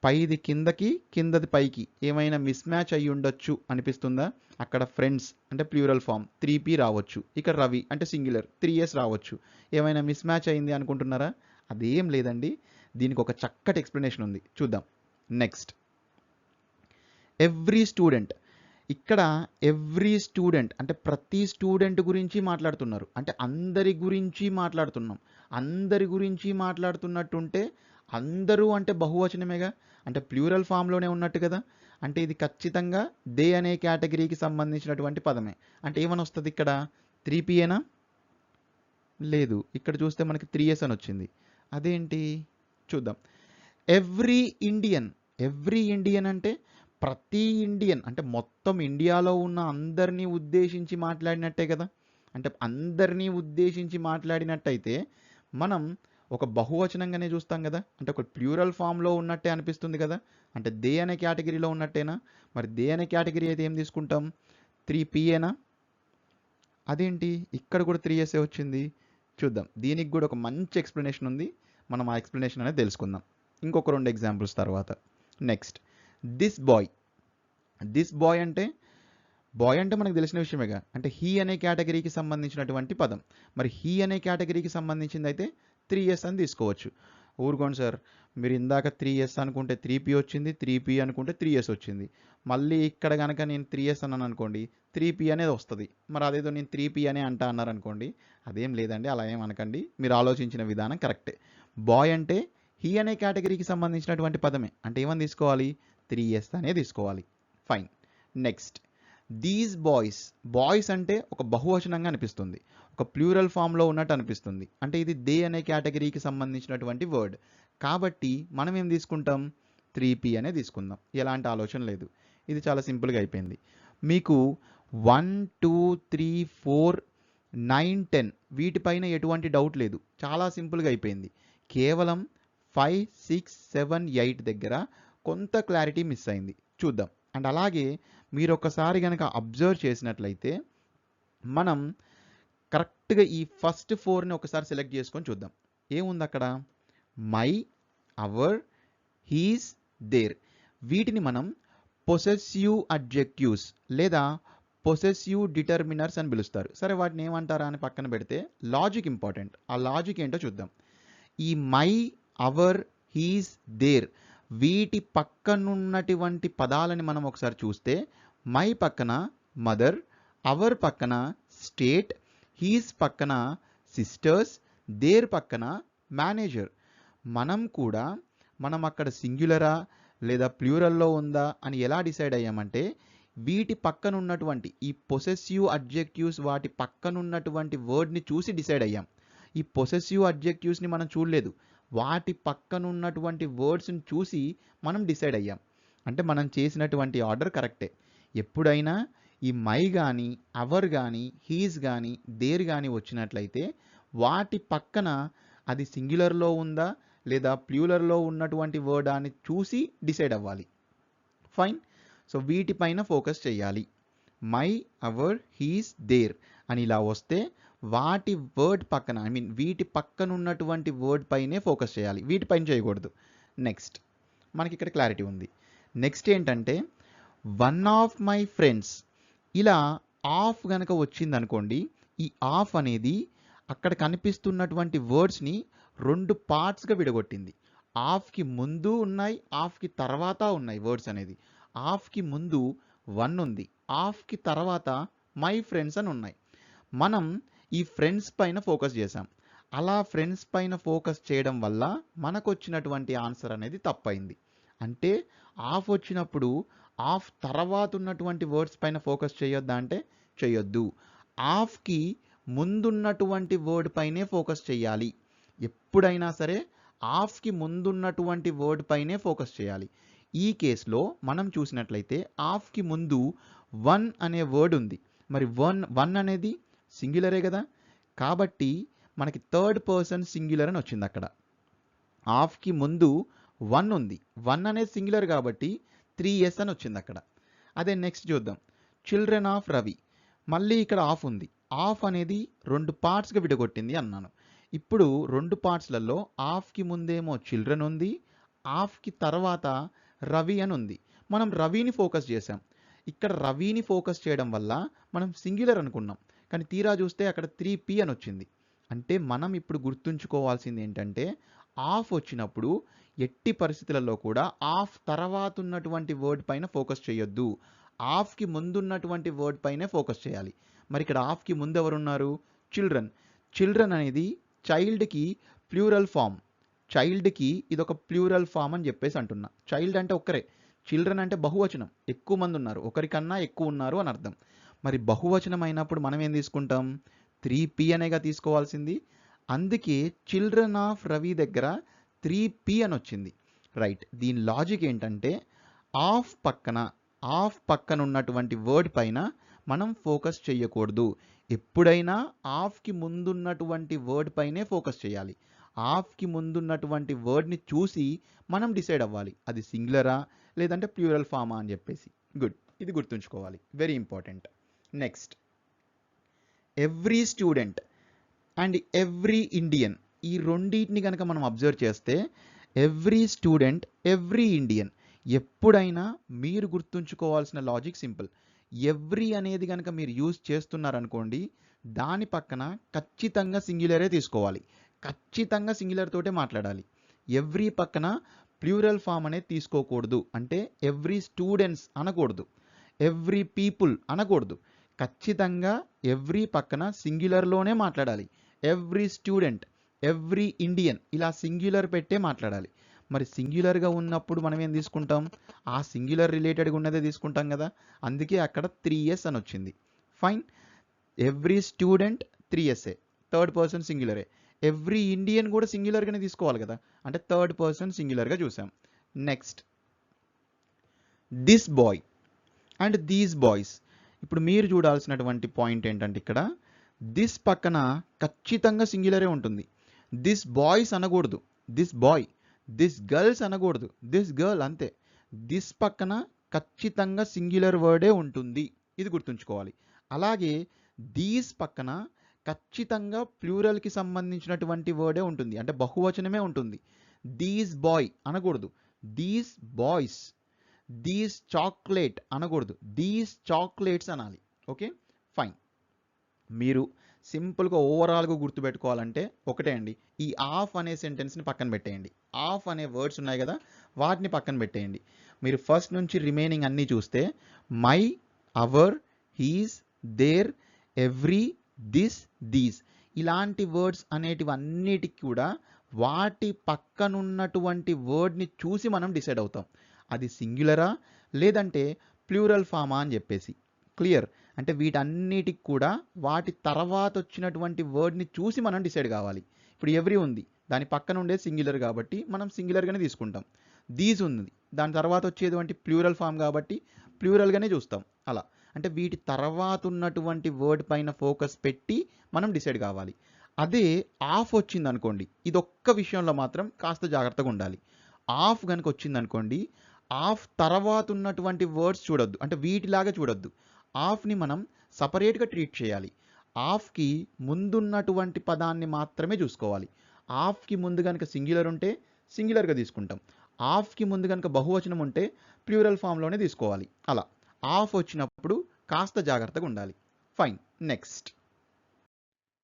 A: పైది కిందకి కిందది పైకి ఏమైనా మిస్ మ్యాచ్ అయ్యి ఉండొచ్చు అనిపిస్తుందా? అక్కడ ఫ్రెండ్స్ అంటే ప్లూరల్ ఫామ్ 3p రావచ్చు, ఇక్కడ రవి అంటే సింగులర్ 3s రావచ్చు. ఏమైనా మిస్ మ్యాచ్ అయింది అనుకుంటున్నారా? అదేం లేదండి, దీనికి ఒక చక్కటి ఎక్స్ప్లెనేషన్ ఉంది, చూద్దాం. Next, every student. ఇక్కడ ఎవ్రీ స్టూడెంట్ అంటే ప్రతి స్టూడెంట్ గురించి మాట్లాడుతున్నారు. అంటే అందరి గురించి మాట్లాడుతున్నాం. అందరి గురించి మాట్లాడుతున్నట్టుంటే అందరూ అంటే బహువచనమేగా. అంటే ప్లూరల్ ఫామ్‌లోనే ఉన్నట్టు కదా. అంటే ఇది ఖచ్చితంగా దే అనే కేటగిరీకి సంబంధించినటువంటి పదమే. అంటే ఏమనొస్తది ఇక్కడ 3Pయేనా? లేదు. ఇక్కడ చూస్తే మనకి 3S అని వచ్చింది. అదేంటి? చూద్దాం. Every Indian. ఎవ్రీ ఇండియన్ అంటే ప్రతి ఇండియన్ అంటే మొత్తం ఇండియాలో ఉన్న అందరినీ ఉద్దేశించి మాట్లాడినట్టే కదా. అంటే అందరినీ ఉద్దేశించి మాట్లాడినట్టయితే మనం ఒక బహువచనంగానే చూస్తాం కదా. అంటే ఒక ప్లూరల్ ఫామ్‌లో ఉన్నట్టే అనిపిస్తుంది కదా. అంటే దే అనే కేటగిరీలో ఉన్నట్టేనా? మరి దే అనే కేటగిరీ అయితే ఏం తీసుకుంటాం? 3Pయేనా? అదేంటి? ఇక్కడ కూడా 3Sఏ వచ్చింది. చూద్దాం. దీనికి కూడా ఒక మంచి ఎక్స్‌ప్లనేషన్ ఉంది. మనం ఆ ఎక్స్‌ప్లనేషన్ అనేది తెలుసుకుందాం. ఇంకొక 2 ఎగ్జాంపుల్స్ తర్వాత. Next this bye. This boy అంటే మనకు తెలిసిన విషయమేగా. అంటే హీ అనే కేటగిరీకి సంబంధించినటువంటి పదం. మరి హీ అనే కేటగిరీకి సంబంధించిందయితే 3S అని తీసుకోవచ్చు. ఊరుకోండి సార్. మీరు ఇందాక 3S అనుకుంటే 3P వచ్చింది. 3P అనుకుంటే 3S వచ్చింది. మళ్ళీ ఇక్కడ గనక నేను 3S అన్నాను అనుకోండి 3P అనేది వస్తది. మరి అదేదో నేను 3P అనే అంటా అన్నారనుకోండి అదేం లేదండి. అలా ఏం అనకండి. మీరు ఆలోచించిన విధానం కరెక్టే. బాయ్ అంటే హీ అనే కేటగిరీకి సంబంధించినటువంటి పదమే. అంటే ఏమని తీసుకోవాలి? 3S అనే తీసుకోవాలి. Fine. Next these boys. Boys అంటే ఒక బహువచనంగా అనిపిస్తుంది. ఒక ప్లూరల్ ఫామ్‌లో ఉన్నట్టు అనిపిస్తుంది. అంటే ఇది దే అనే కేటగిరీకి సంబంధించినటువంటి వర్డ్. కాబట్టి మనం ఏం తీసుకుంటాం? 3P అనే తీసుకుందాం. ఎలాంటి ఆలోచన లేదు. ఇది చాలా సింపుల్‌గా అయిపోయింది. మీకు 1, 2, 3, 4, 9, 10 వీటిపైన ఎటువంటి డౌట్ లేదు. చాలా సింపుల్‌గా అయిపోయింది. కేవలం 5, 6, 7, 8 దగ్గర కొంత క్లారిటీ మిస్ అయింది. చూద్దాం. అండ్ అలాగే మీరు ఒక్కసారి గనక అబ్జర్వ్ చేసినట్లయితే మనం కరెక్ట్‌గా ఈ ఫస్ట్ 4ని ఒకసారి సెలెక్ట్ చేసుకొని చూద్దాం. ఏముంది అక్కడ? My, our, his, their. వీటిని మనం పొసెసివ్ అడ్జెక్టివ్స్ లేదా పొసెసివ్ డిటర్మినర్స్ అని పిలుస్తారు. సరే వాటిని ఏమంటారా అని పక్కన పెడితే లాజిక్ ఇంపార్టెంట్. ఆ లాజిక్ ఏంటో చూద్దాం. ఈ మై, అవర్, హీస్, దేర్ వీటి పక్కనున్నటువంటి పదాలని మనం ఒకసారి చూస్తే మై పక్కన మదర్, అవర్ పక్కన స్టేట్, హీస్ పక్కన సిస్టర్స్, దేర్ పక్కన మేనేజర్. మనం కూడా మనం అక్కడ సింగులరా లేదా ప్లూరల్లో ఉందా అని ఎలా డిసైడ్ అయ్యామంటే వీటి పక్కన ఉన్నటువంటి ఈ పొసెసివ్ అడ్జెక్టివ్స్ వాటి పక్కనున్నటువంటి వర్డ్ని చూసి డిసైడ్ అయ్యాం. ఈ పొసెసివ్ అడ్జెక్టివ్స్ని మనం చూడలేదు. వాటి పక్కనున్నటువంటి వర్డ్స్ని చూసి మనం డిసైడ్ అయ్యాం. అంటే మనం చేసినటువంటి ఆర్డర్ కరెక్టే. ఎప్పుడైనా ఈ మై కానీ అవర్ కానీ హీస్ కానీ దేర్ కానీ వచ్చినట్లయితే వాటి పక్కన అది సింగులర్లో ఉందా లేదా ప్లూరల్లో ఉన్నటువంటి వర్డ్ అని చూసి డిసైడ్ అవ్వాలి. ఫైన్. సో వీటిపైన ఫోకస్ చేయాలి. మై, అవర్, హీస్, దేర్ అని ఇలా వస్తే వాటి వర్డ్ పక్కన వీటి పక్కన ఉన్నటువంటి వర్డ్ పైనే ఫోకస్ చేయాలి. వీటిపైన చేయకూడదు. నెక్స్ట్ మనకి ఇక్కడ క్లారిటీ ఉంది. నెక్స్ట్ ఏంటంటే వన్ ఆఫ్ మై ఫ్రెండ్స్. ఇలా ఆఫ్ గనక వచ్చింది అనుకోండి. ఈ ఆఫ్ అనేది అక్కడ కనిపిస్తున్నటువంటి వర్డ్స్ని 2 పార్ట్స్గా విడగొట్టింది. ఆఫ్కి ముందు ఉన్నాయి, ఆఫ్కి తర్వాత ఉన్నాయి వర్డ్స్ అనేది. ఆఫ్కి ముందు 1 ఉంది, ఆఫ్కి తర్వాత మై ఫ్రెండ్స్ అని ఉన్నాయి. మనం ఈ ఫ్రెండ్స్ పైన ఫోకస్ చేసాం. అలా ఫ్రెండ్స్ పైన ఫోకస్ చేయడం వల్ల మనకు వచ్చినటువంటి ఆన్సర్ అనేది తప్పైంది. అంటే ఆఫ్ వచ్చినప్పుడు ఆఫ్ తర్వాత ఉన్నటువంటి వర్డ్స్ పైన ఫోకస్ చేయొద్దా అంటే చేయొద్దు. ఆఫ్కి ముందున్నటువంటి వర్డ్ పైనే ఫోకస్ చేయాలి. ఎప్పుడైనా సరే ఆఫ్కి ముందున్నటువంటి వర్డ్ పైనే ఫోకస్ చేయాలి. ఈ కేసులో మనం చూసినట్లయితే ఆఫ్కి ముందు 1 అనే వర్డ్ ఉంది. మరి 1 అనేది సింగులరే కదా. కాబట్టి మనకి థర్డ్ పర్సన్ సింగులర్ అని వచ్చింది అక్కడ. ఆఫ్కి ముందు 1 ఉంది. 1 అనేది సింగులర్ కాబట్టి 3S అని వచ్చింది అక్కడ. అదే నెక్స్ట్ చూద్దాం. Children of Ravi. మళ్ళీ ఇక్కడ ఆఫ్ ఉంది. ఆఫ్ అనేది 2 పార్ట్స్గా విడగొట్టింది అన్నాను. ఇప్పుడు 2 పార్ట్స్లలో ఆఫ్కి ముందేమో చిల్డ్రన్ ఉంది, ఆఫ్కి తర్వాత రవి అని ఉంది. మనం రవిని ఫోకస్ చేసాం. ఇక్కడ రవిని ఫోకస్ చేయడం వల్ల మనం సింగులర్ అనుకున్నాం. కానీ తీరా చూస్తే అక్కడ 3P అని వచ్చింది. అంటే మనం ఇప్పుడు గుర్తుంచుకోవాల్సింది ఏంటంటే ఆఫ్ వచ్చినప్పుడు ఎట్టి పరిస్థితులలో కూడా ఆఫ్ తర్వాత ఉన్నటువంటి వర్డ్ పైన ఫోకస్ చేయొద్దు. ఆఫ్కి ముందున్నటువంటి వర్డ్ పైనే ఫోకస్ చేయాలి. మరి ఇక్కడ ఆఫ్కి ముందు ఎవరున్నారు? చిల్డ్రన్. చిల్డ్రన్ అనేది చైల్డ్కి ప్లూరల్ ఫామ్. చైల్డ్కి ఇదొక ప్లూరల్ ఫామ్ అని చెప్పేసి అంటున్నా. చైల్డ్ అంటే ఒక్కరే, చిల్డ్రన్ అంటే బహువచనం, ఎక్కువ మంది ఉన్నారు, ఒకరికన్నా ఎక్కువ ఉన్నారు అని అర్థం. మరి బహువచనం అయినప్పుడు మనం ఏం తీసుకుంటాం? 3P అనేగా తీసుకోవాల్సింది. అందుకే చిల్డ్రన్ ఆఫ్ రవి దగ్గర 3P అని వచ్చింది. రైట్. దీని లాజిక్ ఏంటంటే ఆఫ్ పక్కన ఉన్నటువంటి వర్డ్ పైన మనం ఫోకస్ చేయకూడదు. ఎప్పుడైనా ఆఫ్కి ముందున్నటువంటి వర్డ్ పైనే ఫోకస్ చేయాలి. ఆఫ్కి ముందున్నటువంటి వర్డ్ని చూసి మనం డిసైడ్ అవ్వాలి అది సింగులరా లేదంటే ప్లూరల్ ఫామా అని చెప్పేసి. గుడ్, ఇది గుర్తుంచుకోవాలి, very important. Next, every student and every Indian, ఈ రెండింటిని కనుక మనం అబ్జర్వ్ చేస్తే ఎవ్రీ స్టూడెంట్, ఎవ్రీ ఇండియన్, ఎప్పుడైనా మీరు గుర్తుంచుకోవాల్సిన లాజిక్ సింపుల్. ఎవ్రీ అనేది కనుక మీరు యూజ్ చేస్తున్నారనుకోండి, దాని పక్కన ఖచ్చితంగా సింగులరే తీసుకోవాలి, ఖచ్చితంగా సింగులర్ తోటే మాట్లాడాలి. ఎవ్రీ పక్కన ప్లూరల్ ఫామ్ అనేది తీసుకోకూడదు. అంటే ఎవ్రీ స్టూడెంట్స్ అనకూడదు, ఎవ్రీ పీపుల్ అనకూడదు. ఖచ్చితంగా ఎవ్రీ పక్కన సింగులర్లోనే మాట్లాడాలి. ఎవ్రీ స్టూడెంట్, ఎవ్రీ ఇండియన్ ఇలా సింగులర్ పెట్టే మాట్లాడాలి. మరి సింగులర్గా ఉన్నప్పుడు మనం ఏం తీసుకుంటాం? ఆ సింగులర్ రిలేటెడ్గా ఉన్నదే తీసుకుంటాం కదా, అందుకే అక్కడ 3S అని వచ్చింది. ఫైన్. ఎవ్రీ స్టూడెంట్ 3Sఏ, థర్డ్ పర్సన్ సింగులరే. ఎవ్రీ ఇండియన్ కూడా సింగులర్గానే తీసుకోవాలి కదా, అంటే థర్డ్ పర్సన్ సింగులర్గా చూసాం. Next, this boy and these boys. ఇప్పుడు మీరు చూడాల్సినటువంటి పాయింట్ ఏంటంటే ఇక్కడ దిస్ పక్కన ఖచ్చితంగా సింగులరే ఉంటుంది. దిస్ బాయ్స్ అనకూడదు, దిస్ బాయ్. దిస్ గర్ల్స్ అనకూడదు, దిస్ గర్ల్, అంతే. దిస్ పక్కన ఖచ్చితంగా సింగులర్ వర్డే ఉంటుంది, ఇది గుర్తుంచుకోవాలి. అలాగే దీస్ పక్కన ఖచ్చితంగా ప్లూరల్కి సంబంధించినటువంటి వర్డే ఉంటుంది, అంటే బహువచనమే ఉంటుంది. దీస్ బాయ్ అనకూడదు, దీస్ బాయ్స్. దీస్ చాక్లెట్ అనకూడదు, దీస్ చాక్లెట్స్ అనాలి. Okay, fine. మీరు సింపుల్గా ఓవరాల్గా గుర్తుపెట్టుకోవాలంటే ఒకటే అండి, ఈ ఆఫ్ అనే సెంటెన్స్ని పక్కన పెట్టేయండి. ఆఫ్ అనే వర్డ్స్ ఉన్నాయి కదా, వాటిని పక్కన పెట్టేయండి. మీరు ఫస్ట్ నుంచి రిమైనింగ్ అన్నీ చూస్తే my, our, his, their, every, this, these, ఇలాంటి వర్డ్స్ అనేటివి అన్నిటికి కూడా వాటి పక్కనున్నటువంటి వర్డ్ని చూసి మనం డిసైడ్ అవుతాం అది సింగులరా లేదంటే ప్లూరల్ ఫామా అని చెప్పేసి. క్లియర్? అంటే వీటన్నిటికి కూడా వాటి తర్వాత వచ్చినటువంటి వర్డ్ని చూసి మనం డిసైడ్ కావాలి. ఇప్పుడు ఎవ్రీ ఉంది, దాని పక్కన ఉండేది సింగులర్ కాబట్టి మనం సింగులర్గానే తీసుకుంటాం. దీస్ ఉంది, దాని తర్వాత వచ్చేటువంటి ప్లూరల్ ఫామ్ కాబట్టి ప్లూరల్గానే చూస్తాం. అలా అంటే వీటి తర్వాత ఉన్నటువంటి వర్డ్ పైన ఫోకస్ పెట్టి మనం డిసైడ్ కావాలి. అదే ఆఫ్ వచ్చింది అనుకోండి, ఇదొక్క విషయంలో మాత్రం కాస్త జాగ్రత్తగా ఉండాలి. ఆఫ్ కనుక వచ్చిందనుకోండి, ఆఫ్ తర్వాత ఉన్నటువంటి వర్డ్స్ చూడొద్దు, అంటే వీటిలాగా చూడొద్దు. ఆఫ్ని మనం సపరేట్గా ట్రీట్ చేయాలి. ఆఫ్కి ముందున్నటువంటి పదాన్ని మాత్రమే చూసుకోవాలి. ఆఫ్కి ముందు కనుక సింగులర్ ఉంటే సింగులర్గా తీసుకుంటాం, ఆఫ్కి ముందు కనుక బహువచనం ఉంటే ప్లూరల్ ఫామ్లోనే తీసుకోవాలి. అలా ఆఫ్ వచ్చినప్పుడు కాస్త జాగ్రత్తగా ఉండాలి. ఫైన్. నెక్స్ట్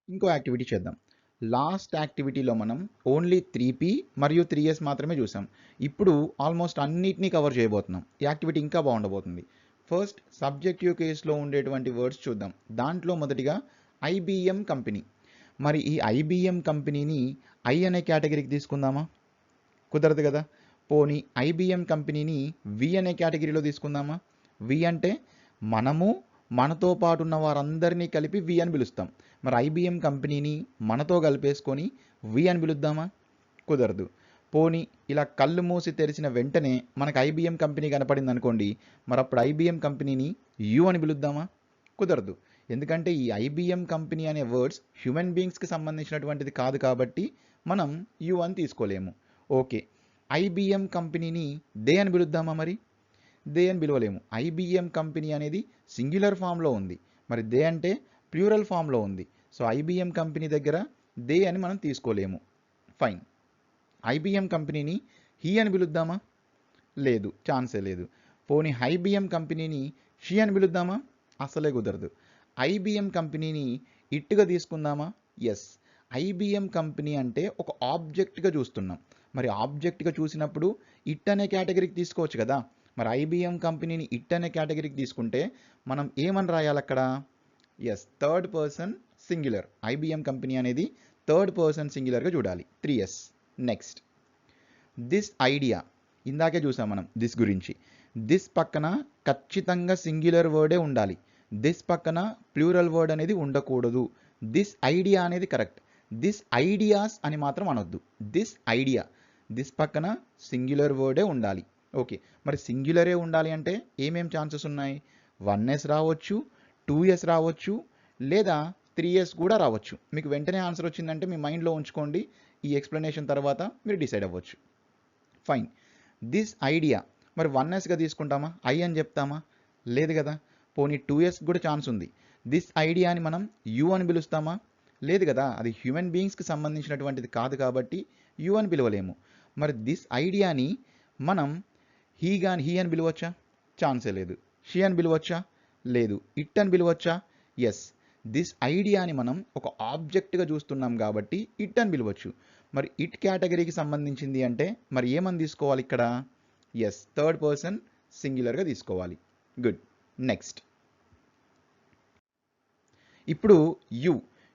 A: ఇంకో యాక్టివిటీ చేద్దాం. లాస్ట్ యాక్టివిటీలో మనం ఓన్లీ 3P మరియు 3S మాత్రమే చూసాం. ఇప్పుడు ఆల్మోస్ట్ అన్నిటినీ కవర్ చేయబోతున్నాం. ఈ యాక్టివిటీ ఇంకా బాగుండబోతుంది. ఫస్ట్ సబ్జెక్టివ్ కేసులో ఉండేటువంటి వర్డ్స్ చూద్దాం. దాంట్లో మొదటిగా IBM కంపెనీ. మరి ఈ IBM కంపెనీని ఐ అనే కేటగిరీకి తీసుకుందామా? కుదరదు కదా. పోనీ IBM కంపెనీని వి అనే కేటగిరీలో తీసుకుందామా? వి అంటే మనము, మనతో పాటు ఉన్న వారందరినీ కలిపి వి అని పిలుస్తాం. మరి IBM కంపెనీని మనతో కలిపేసుకొని వి అని పిలుద్దామా? కుదరదు. పోనీ ఇలా కళ్ళు మూసి తెరిచిన వెంటనే మనకు IBM కంపెనీ కనపడింది అనుకోండి, మరి అప్పుడు IBM కంపెనీని యు అని పిలుద్దామా? కుదరదు. ఎందుకంటే ఈ IBM కంపెనీ అనే వర్డ్స్ హ్యూమన్ బీయింగ్స్కి సంబంధించినటువంటిది కాదు కాబట్టి మనం యు అని తీసుకోలేము. ఓకే, IBM కంపెనీని దే అని పిలుద్దామా? మరి దే అని పిలవలేము. IBM కంపెనీ అనేది సింగులర్ ఫామ్లో ఉంది, మరి దే అంటే ప్లూరల్ ఫామ్లో ఉంది. సో IBM కంపెనీ దగ్గర దే అని మనం తీసుకోలేము. ఫైన్. IBM కంపెనీని హీ అని పిలుద్దామా? లేదు, ఛాన్సే లేదు. పోనీ IBM కంపెనీని షీ అని పిలుద్దామా? అసలే కుదరదు. IBM కంపెనీని ఇట్టుగా తీసుకుందామా? ఎస్. IBM కంపెనీ అంటే ఒక ఆబ్జెక్ట్గా చూస్తున్నాం. మరి ఆబ్జెక్ట్గా చూసినప్పుడు ఇట్ అనే కేటగిరీకి తీసుకోవచ్చు కదా. మరి ఐబిఎం కంపెనీని ఇట్ అనే కేటగిరీకి తీసుకుంటే మనం ఏమని రాయాలి అక్కడ? Yes, third person singular. IBM company అనేది థర్డ్ పర్సన్ సింగులర్గా చూడాలి. 3s. Next, this idea. ఇందాకే చూసాం మనం దిస్ గురించి. దిస్ పక్కన ఖచ్చితంగా సింగులర్ వర్డే ఉండాలి. దిస్ పక్కన ప్లూరల్ వర్డ్ అనేది ఉండకూడదు. దిస్ ఐడియా అనేది కరెక్ట్. దిస్ ఐడియాస్ అని మాత్రం అనొద్దు. This idea. దిస్ పక్కన సింగులర్ వర్డే ఉండాలి. ఓకే, మరి సింగులరే ఉండాలి అంటే ఏమేం ఛాన్సెస్ ఉన్నాయి? 1s రావచ్చు, 2s రావచ్చు, లేదా 3s కూడా రావచ్చు. మీకు వెంటనే ఆన్సర్ వచ్చిందంటే మీ మైండ్లో ఉంచుకోండి. ఈ ఎక్స్ప్లెనేషన్ తర్వాత మీరు డిసైడ్ అవ్వచ్చు. ఫైన్. దిస్ ఐడియా మరి 1sగా తీసుకుంటామా? ఐ అని చెప్తామా? లేదు కదా. పోనీ 2s కూడా ఛాన్స్ ఉంది. దిస్ ఐడియా అని మనం యూ అని పిలుస్తామా? లేదు కదా, అది హ్యూమన్ బీయింగ్స్కి సంబంధించినటువంటిది కాదు కాబట్టి యూ అని పిలవలేము. మరి దిస్ ఐడియాని మనం హీ అని పిలవచ్చా? ఛాన్సే లేదు. షీ అని పిలవచ్చా? లేదు. ఇట్ అని పిలవచ్చా? ఎస్. దిస్ ఐడియాని మనం ఒక ఆబ్జెక్ట్గా చూస్తున్నాం కాబట్టి ఇట్ అని పిలవచ్చు. మరి ఇట్ కేటగిరీకి సంబంధించింది అంటే మరి ఏమని తీసుకోవాలి ఇక్కడ? ఎస్, థర్డ్ పర్సన్ సింగులర్గా తీసుకోవాలి. గుడ్. నెక్స్ట్, ఇప్పుడు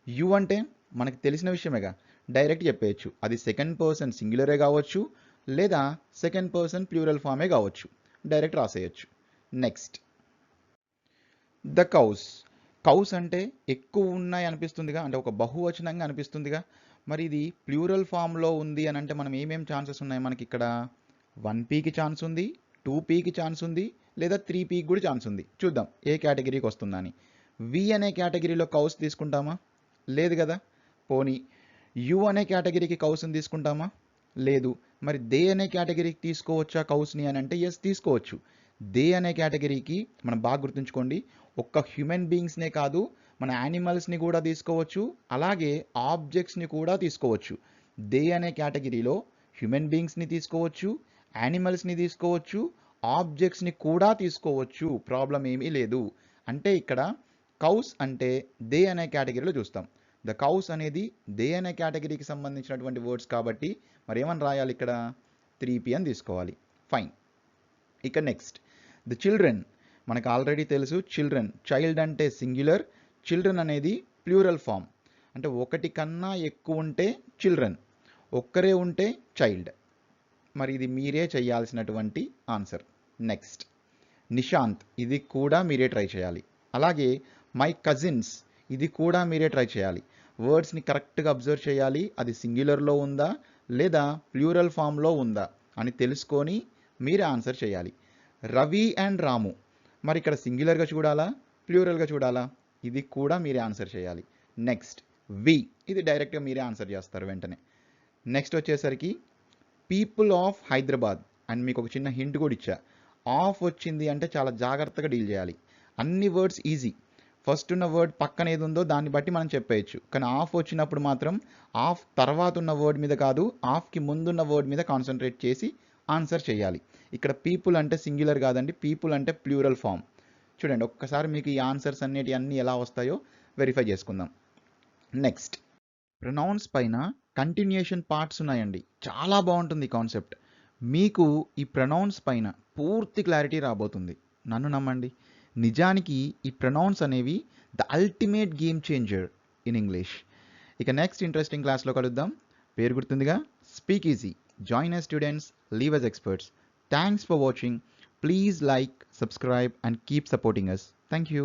A: యు అంటే మనకు తెలిసిన విషయమేగా, డైరెక్ట్ చెప్పేయచ్చు. అది సెకండ్ పర్సన్ సింగులరే కావచ్చు, లేదా సెకండ్ పర్సన్ ప్లూరల్ ఫామే కావచ్చు. డైరెక్ట్ రాసేయచ్చు. Next, the cows. కౌస్ అంటే ఎక్కువ ఉన్నాయి అనిపిస్తుందిగా, అంటే ఒక బహువచనంగా అనిపిస్తుందిగా. మరి ఇది ప్లూరల్ ఫామ్లో ఉంది అని అంటే మనం ఏమేం ఛాన్సెస్ ఉన్నాయి మనకి ఇక్కడ? 1pకి ఛాన్స్ ఉంది, 2pకి ఛాన్స్ ఉంది, లేదా 3pకి కూడా ఛాన్స్ ఉంది. చూద్దాం ఏ కేటగిరీకి వస్తుందని. వి అనే కేటగిరీలో కౌస్ తీసుకుంటామా? లేదు కదా. పోనీ యు అనే కేటగిరీకి కౌస్ని తీసుకుంటామా? లేదు. మరి దే అనే కేటగిరీకి తీసుకోవచ్చా కౌస్ని అని అంటే ఎస్, తీసుకోవచ్చు. దే అనే కేటగిరీకి మనం బాగా గుర్తుంచుకోండి, ఒక్క హ్యూమన్ బీయింగ్స్నే కాదు, మన యానిమల్స్ని కూడా తీసుకోవచ్చు, అలాగే ఆబ్జెక్ట్స్ని కూడా తీసుకోవచ్చు. దే అనే కేటగిరీలో హ్యూమన్ బీయింగ్స్ని తీసుకోవచ్చు, యానిమల్స్ని తీసుకోవచ్చు, ఆబ్జెక్ట్స్ని కూడా తీసుకోవచ్చు. ప్రాబ్లం ఏమీ లేదు. అంటే ఇక్కడ కౌస్ అంటే దే అనే కేటగిరీలో చూస్తాం. ద కౌస్ అనేది దే అనే కేటగిరీకి సంబంధించినటువంటి వర్డ్స్ కాబట్టి మరి ఏమని రాయాలి ఇక్కడ? 3p అని తీసుకోవాలి. ఫైన్. ఇక నెక్స్ట్, ద చిల్డ్రన్. మనకు ఆల్రెడీ తెలుసు చిల్డ్రన్, చైల్డ్ అంటే సింగులర్, చిల్డ్రన్ అనేది ప్లూరల్ ఫామ్. అంటే ఒకటి కన్నా ఎక్కువ ఉంటే చిల్డ్రన్, ఒక్కరే ఉంటే చైల్డ్. మరి ఇది మీరే చేయాల్సినటువంటి ఆన్సర్. నెక్స్ట్, నిశాంత్. ఇది కూడా మీరే ట్రై చేయాలి. అలాగే మై కజిన్స్, ఇది కూడా మీరే ట్రై చేయాలి. వర్డ్స్ని కరెక్ట్గా అబ్జర్వ్ చేయాలి. అది సింగులర్లో ఉందా లేదా ప్లూరల్ ఫామ్లో ఉందా అని తెలుసుకొని మీరే ఆన్సర్ చేయాలి. రవి అండ్ రాము, మరి ఇక్కడ సింగులర్గా చూడాలా ప్లూరల్గా చూడాలా? ఇది కూడా మీరే ఆన్సర్ చేయాలి. నెక్స్ట్, వి. ఇది డైరెక్ట్గా మీరే ఆన్సర్ చేస్తారు వెంటనే. నెక్స్ట్ వచ్చేసరికి పీపుల్ ఆఫ్ హైదరాబాద్ అని మీకు ఒక చిన్న హింట్ కూడా ఇచ్చా. ఆఫ్ వచ్చింది అంటే చాలా జాగ్రత్తగా డీల్ చేయాలి. అన్ని వర్డ్స్ ఈజీ, ఫస్ట్ ఉన్న వర్డ్ పక్కన ఏది ఉందో దాన్ని బట్టి మనం చెప్పేయచ్చు. కానీ ఆఫ్ వచ్చినప్పుడు మాత్రం ఆఫ్ తర్వాత ఉన్న వర్డ్ మీద కాదు, ఆఫ్కి ముందున్న వర్డ్ మీద కాన్సన్ట్రేట్ చేసి ఆన్సర్ చేయాలి. ఇక్కడ పీపుల్ అంటే సింగులర్ కాదండి, పీపుల్ అంటే ప్లూరల్ ఫామ్. చూడండి ఒక్కసారి మీకు ఈ ఆన్సర్స్ అన్నీ ఎలా వస్తాయో వెరిఫై చేసుకుందాం. నెక్స్ట్, ప్రొనౌన్స్ పైన కంటిన్యూషన్ పార్ట్స్ ఉన్నాయండి. చాలా బాగుంటుంది ఈ కాన్సెప్ట్. మీకు ఈ ప్రొనౌన్స్ పైన పూర్తి క్లారిటీ రాబోతుంది. నన్ను నమ్మండి. నిజానికి ఈ ప్రొనౌన్స్ అనేవి the ultimate game changer in English. ఇక నెక్స్ట్ ఇంట్రెస్టింగ్ క్లాస్లో కలుద్దాం. పేరు గుర్తుందిగా, speak easy. Join as students, leave as experts. Thanks for watching. Please like, subscribe and keep supporting us. Thank you.